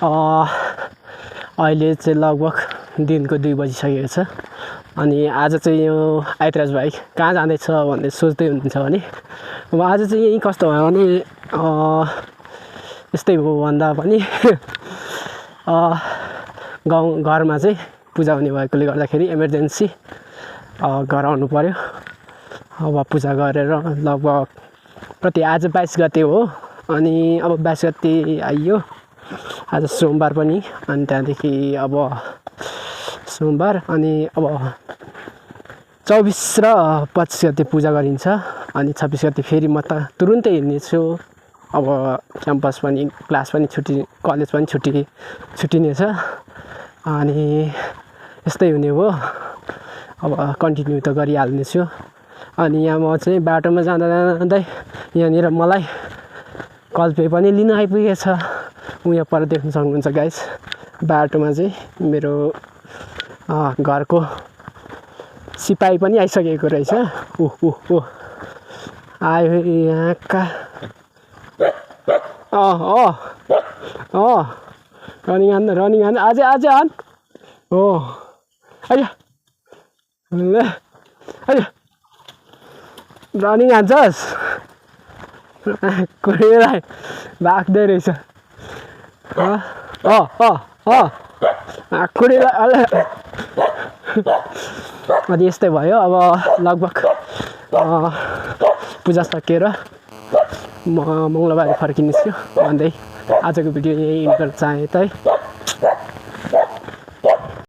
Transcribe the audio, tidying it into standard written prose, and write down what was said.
अहिले चाहिँ लगभग दिनको 2 बजिसकेको छ अनि आज चाहिँ यो आइतराज भाइ कहाँ जाँदैछ भन्ने सोच्दै हुनुहुन्छ भने अब आज चाहिँ यही कस्तो भयो भने यस्तै हो भन्दा पनि घरमा चाहिँ पूजा हुने भएकोले गर्दाखेरि इमर्जेन्सी घर आउनु पर्यो। अब पूजा गरेर लगभग प्रति आज 22 गते हो अनि अब 22 गते आइयो। आज सोमबार पनि अनि त्यहाँदेखि अब सोमबार अनि अब 24 र 25 गते पूजा गरिन्छ अनि 26 गते फेरि म त तुरुन्तै हिँड्नेछु। अब क्याम्पस पनि क्लास पनि छुट्टी कलेज पनि छुट्टिनेछ अनि यस्तै हुने हो। अब कन्टिन्यू त गरिहाल्नेछु अनि यहाँ म चाहिँ बाटोमा जाँदै यहाँनिर मलाई कलपे पनि लिन आइपुगेछ। यहाँ पर देख्न सक्नुहुन्छ गाइस बाटोमा चाहिँ मेरो घरको सिपाही पनि आइसकेको रहेछ। आयो यहाँका रनिङ हान आज हान हो अहिले रनिङ हान्छस् कुरेलाई भाग्दै रहेछ कुरेलाई अनि यस्तै भयो। अब लगभग पूजा सकिएर म मङ्गलबार फर्किनेछु भन्दै आजको भिडियो यही इन्ड गर्न चाहे त